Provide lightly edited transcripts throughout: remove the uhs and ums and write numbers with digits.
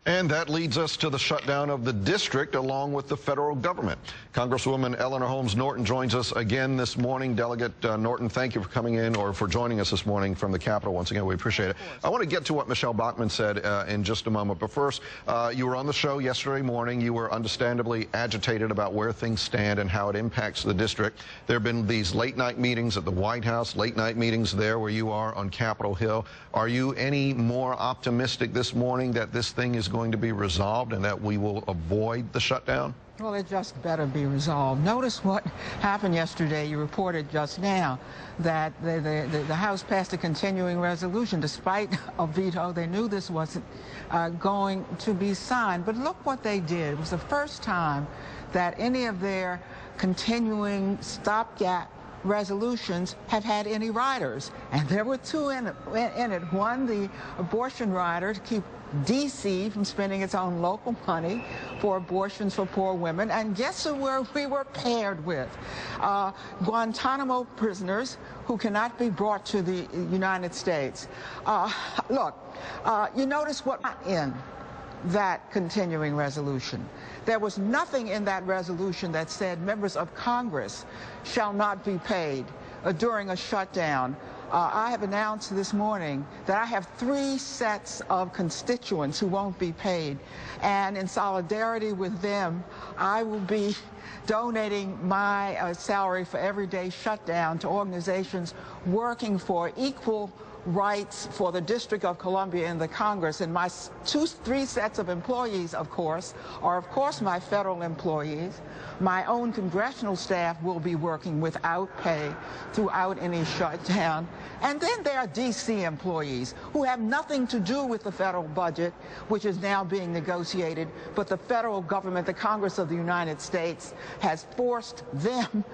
And that leads us to the shutdown of the district along with the federal government. Congresswoman Eleanor Holmes Norton joins us again this morning. Delegate Norton, thank you for coming in or for joining us this morning from the Capitol. Once again, we appreciate it. I want to get to what Michelle Bachmann said in just a moment. But first, you were on the show yesterday morning. You were understandably agitated about where things stand and how it impacts the district. There have been these late-night meetings at the White House, late-night meetings there where you are on Capitol Hill. Are you any more optimistic this morning that this thing is going to be resolved and that we will avoid the shutdown? Well, it just better be resolved. Notice what happened yesterday. You reported just now that the House passed a continuing resolution. Despite a veto, they knew this wasn't going to be signed. But look what they did. It was the first time that any of their continuing stopgap resolutions have had any riders. And there were two in it. One, the abortion rider to keep D.C. from spending its own local money for abortions for poor women. And guess who we were paired with? Guantanamo prisoners who cannot be brought to the United States. Look, you notice what in that continuing resolution. There was nothing in that resolution that said members of Congress shall not be paid during a shutdown. I have announced this morning that I have 3 sets of constituents who won't be paid, and in solidarity with them, I will be donating my salary for everyday shutdown to organizations working for equal rights for the District of Columbia in the Congress. And my 3 sets of employees, of course, are my federal employees. My own congressional staff will be working without pay throughout any shutdown. And then there are D.C. employees who have nothing to do with the federal budget, which is now being negotiated, but the federal government, the Congress of the United States, has forced them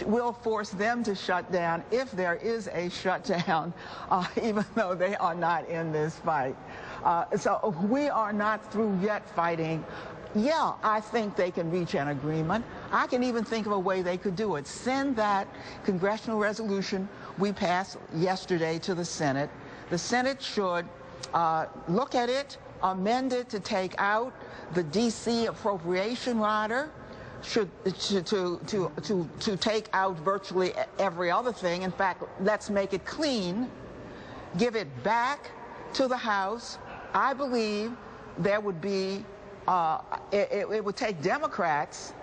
will force them to shut down if there is a shutdown, even though they are not in this fight. So we are not through yet fighting. Yeah, I think they can reach an agreement. I can even think of a way they could do it. Send that congressional resolution we passed yesterday to the Senate. The Senate should look at it, amend it to take out the D.C. appropriation rider, to take out virtually every other thing. In fact, let's make it clean, give it back to the House. I believe there would be it would take Democrats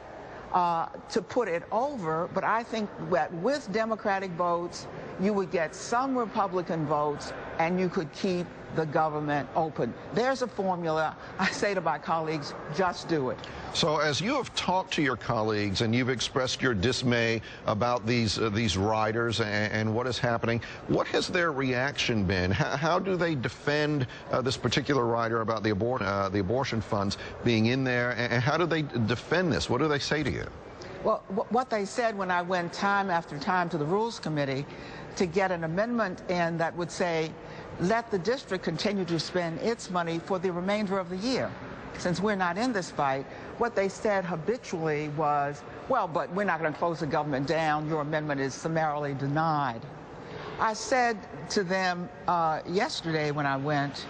to put it over, but I think that with Democratic votes, you would get some Republican votes, and you could keep the government open. There's a formula. I say to my colleagues, just do it. So as you have talked to your colleagues and you've expressed your dismay about these riders and what is happening, what has their reaction been? How do they defend this particular rider about the abortion funds being in there, and how do they defend this? What do they say to you? Well, what they said when I went time after time to the Rules Committee to get an amendment in that would say, let the district continue to spend its money for the remainder of the year. Since we're not in this fight, what they said habitually was, well, but we're not going to close the government down. Your amendment is summarily denied. I said to them yesterday when I went,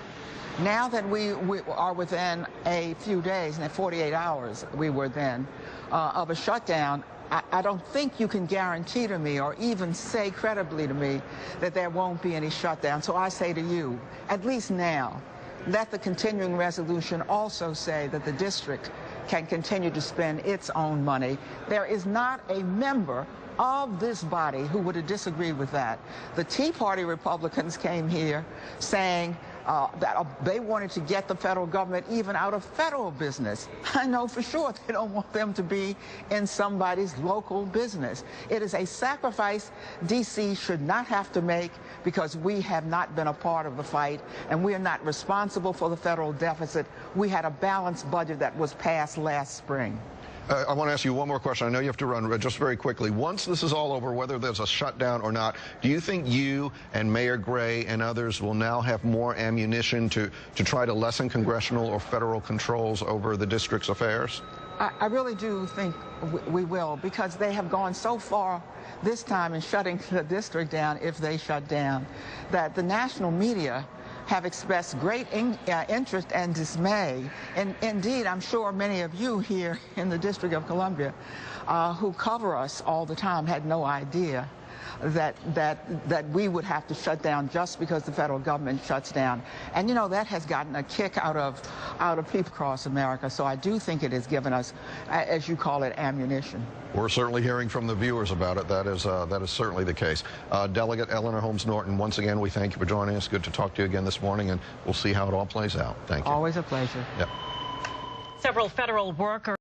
now that we are within a few days, and 48 hours we were then, of a shutdown, I don't think you can guarantee to me or even say credibly to me that there won't be any shutdown. So I say to you, at least now, let the continuing resolution also say that the district can continue to spend its own money. There is not a member of this body who would have disagreed with that. The Tea Party Republicans came here saying that they wanted to get the federal government even out of federal business. I know for sure they don't want them to be in somebody's local business. It is a sacrifice D.C. should not have to make because we have not been a part of the fight and we are not responsible for the federal deficit. We had a balanced budget that was passed last spring. I want to ask you one more question. I know you have to run just very quickly. Once this is all over, whether there's a shutdown or not, do you think you and Mayor Gray and others will now have more ammunition to try to lessen congressional or federal controls over the district's affairs? I really do think we will, because they have gone so far this time in shutting the district down, if they shut down, that the national media have expressed great interest and dismay. And indeed, I'm sure many of you here in the District of Columbia who cover us all the time had no idea that we would have to shut down just because the federal government shuts down. And you know, that has gotten a kick out of people across America. So I do think it has given us, as you call it, ammunition. We're certainly hearing from the viewers about it. That is certainly the case. Delegate Eleanor Holmes Norton, once again, we thank you for joining us. Good to talk to you again this morning, and we'll see how it all plays out. Thank you. Always a pleasure. Yep. Several federal workers